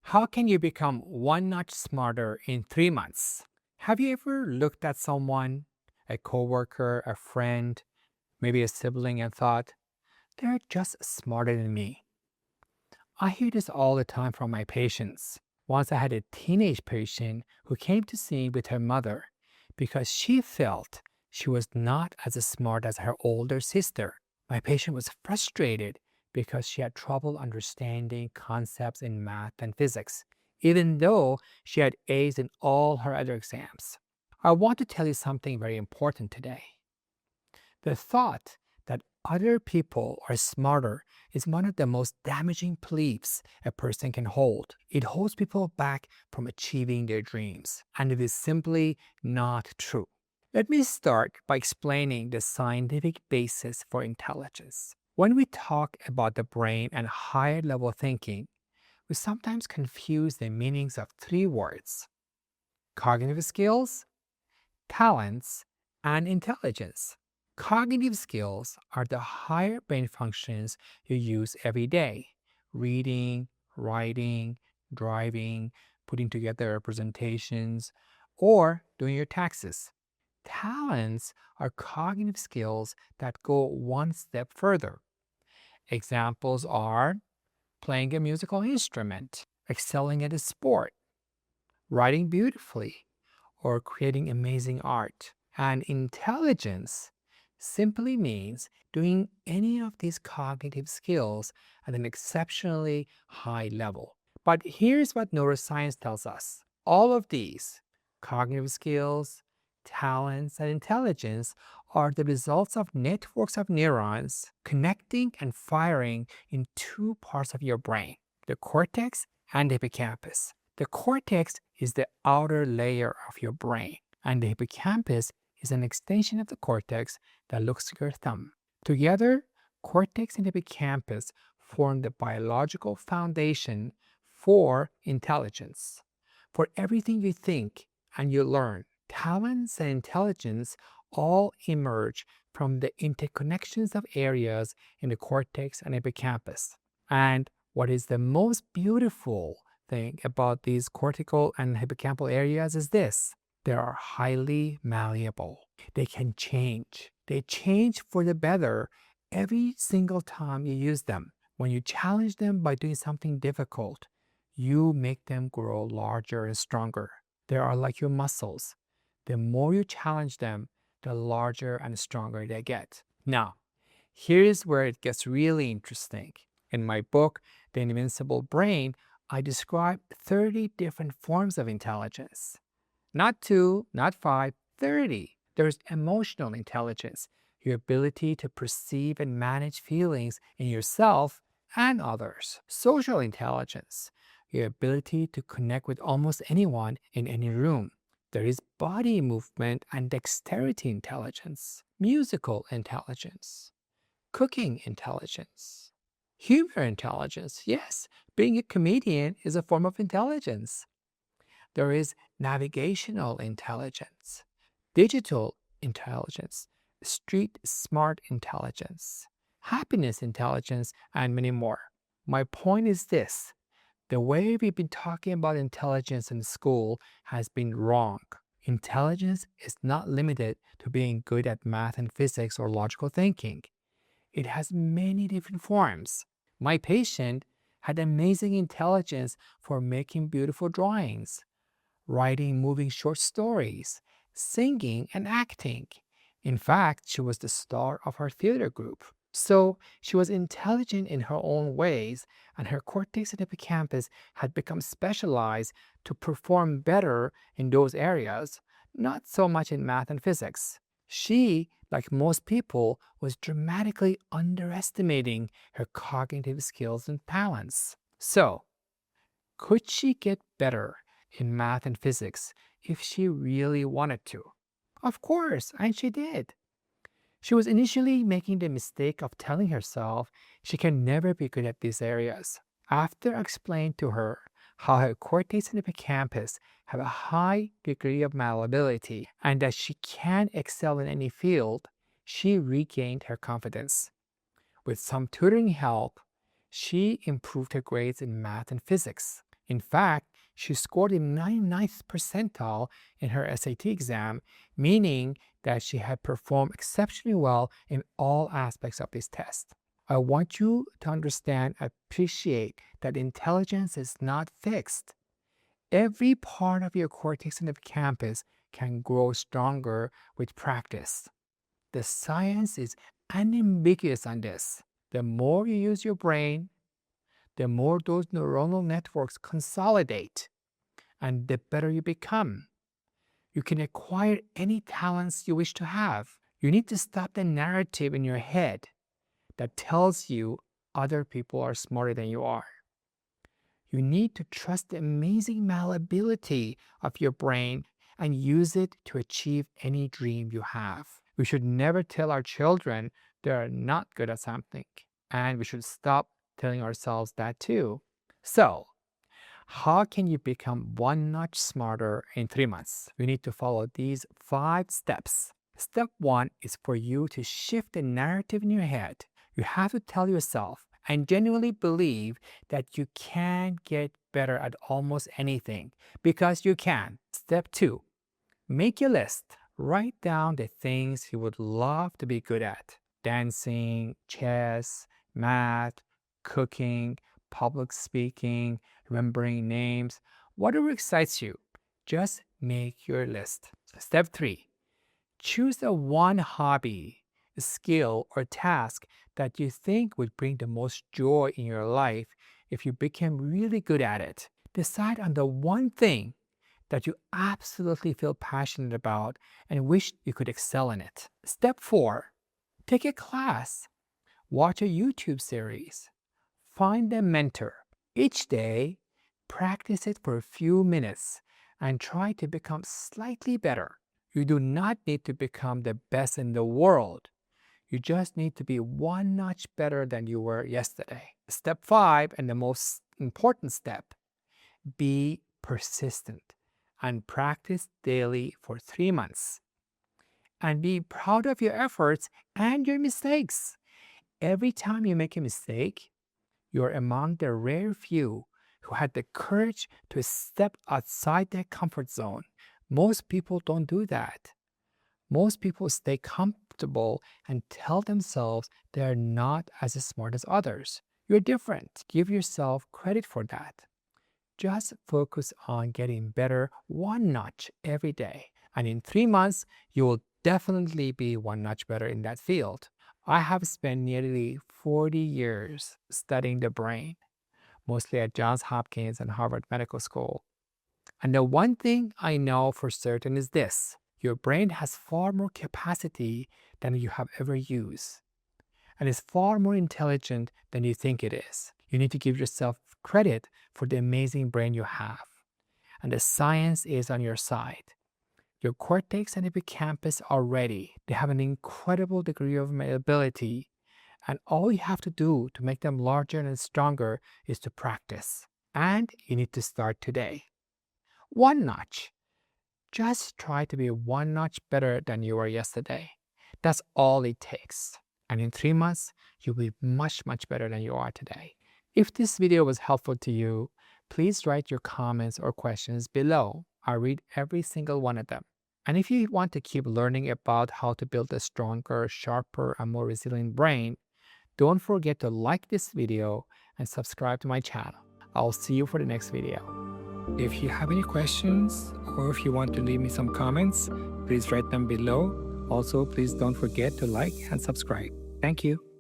How can you become one notch smarter in 3 months? Have you ever looked at someone, a coworker, a friend, maybe a sibling, and thought, they're just smarter than me? I hear this all the time from my patients. Once I had a teenage patient who came to see me with her mother because she felt she was not as smart as her older sister. My patient was frustrated because she had trouble understanding concepts in math and physics, even though she had A's in all her other exams. I want to tell you something very important today. The thought that other people are smarter is one of the most damaging beliefs a person can hold. It holds people back from achieving their dreams, and it is simply not true. Let me start by explaining the scientific basis for intelligence. When we talk about the brain and higher level thinking, we sometimes confuse the meanings of three words: cognitive skills, talents, and intelligence. Cognitive skills are the higher brain functions you use every day: reading, writing, driving, putting together representations, or doing your taxes. Talents are cognitive skills that go one step further. Examples are playing a musical instrument, excelling at a sport, writing beautifully, or creating amazing art. And intelligence simply means doing any of these cognitive skills at an exceptionally high level. But here's what neuroscience tells us: all of these cognitive skills, talents, and intelligence are the results of networks of neurons connecting and firing in two parts of your brain, the cortex and the hippocampus. The cortex is the outer layer of your brain, and the hippocampus is an extension of the cortex that looks like your thumb. Together, cortex and hippocampus form the biological foundation for intelligence. For everything you think and you learn, talents and intelligence all emerge from the interconnections of areas in the cortex and hippocampus. And what is the most beautiful thing about these cortical and hippocampal areas is this: they are highly malleable. They can change. They change for the better every single time you use them. When you challenge them by doing something difficult, you make them grow larger and stronger. They are like your muscles. The more you challenge them, the larger and stronger they get. Now, here's where it gets really interesting. In my book, The Invincible Brain, I describe 30 different forms of intelligence. Not two, not five, 30. There's emotional intelligence, your ability to perceive and manage feelings in yourself and others. Social intelligence, your ability to connect with almost anyone in any room. There is body movement and dexterity intelligence, musical intelligence, cooking intelligence, humor intelligence. Yes, being a comedian is a form of intelligence. There is navigational intelligence, digital intelligence, street smart intelligence, happiness intelligence, and many more. My point is this: the way we've been talking about intelligence in school has been wrong. Intelligence is not limited to being good at math and physics or logical thinking. It has many different forms. My patient had amazing intelligence for making beautiful drawings, writing moving short stories, singing, and acting. In fact, she was the star of her theater group. So she was intelligent in her own ways, and her cortex and hippocampus had become specialized to perform better in those areas, not so much in math and physics. She, like most people, was dramatically underestimating her cognitive skills and talents. So, could she get better in math and physics if she really wanted to? Of course, and she did. She was initially making the mistake of telling herself she can never be good at these areas. After I explained to her how her cortex and hippocampus have a high degree of malleability and that she can excel in any field, she regained her confidence. With some tutoring help, she improved her grades in math and physics. In fact, she scored in 99th percentile in her SAT exam, meaning that she had performed exceptionally well in all aspects of this test. I want you to understand, appreciate that intelligence is not fixed. Every part of your cortex and hippocampus can grow stronger with practice. The science is unambiguous on this. The more you use your brain, the more those neuronal networks consolidate, and the better you become. You can acquire any talents you wish to have. You need to stop the narrative in your head that tells you other people are smarter than you are. You need to trust the amazing malleability of your brain and use it to achieve any dream you have. We should never tell our children they are not good at something, and we should stop telling ourselves that too. So, how can you become one notch smarter in 3 months? You need to follow these 5 steps. Step 1 is for you to shift the narrative in your head. You have to tell yourself and genuinely believe that you can get better at almost anything, because you can. Step 2, make your list. Write down the things you would love to be good at: dancing, chess, math, cooking, public speaking, remembering names, whatever excites you. Just make your list. Step 3, choose the one hobby, skill, or task that you think would bring the most joy in your life if you became really good at it. Decide on the one thing that you absolutely feel passionate about and wish you could excel in it. Step 4, take a class, watch a YouTube series, find a mentor. Each day, practice it for a few minutes and try to become slightly better. You do not need to become the best in the world. You just need to be one notch better than you were yesterday. Step 5, and the most important step, be persistent and practice daily for 3 months. And be proud of your efforts and your mistakes. Every time you make a mistake, you're among the rare few who had the courage to step outside their comfort zone. Most people don't do that. Most people stay comfortable and tell themselves they're not as smart as others. You're different. Give yourself credit for that. Just focus on getting better one notch every day. And in 3 months, you will definitely be one notch better in that field. I have spent nearly 40 years studying the brain, mostly at Johns Hopkins and Harvard Medical School. And the one thing I know for certain is this: your brain has far more capacity than you have ever used, and is far more intelligent than you think it is. You need to give yourself credit for the amazing brain you have, and the science is on your side. Your cortex and hippocampus are ready. They have an incredible degree of malleability, and all you have to do to make them larger and stronger is to practice. And you need to start today. One notch. Just try to be one notch better than you were yesterday. That's all it takes. And in 3 months, you'll be much, much better than you are today. If this video was helpful to you, please write your comments or questions below. I read every single one of them. And if you want to keep learning about how to build a stronger, sharper, and more resilient brain, don't forget to like this video and subscribe to my channel. I'll see you for the next video. If you have any questions or if you want to leave me some comments, please write them below. Also, please don't forget to like and subscribe. Thank you.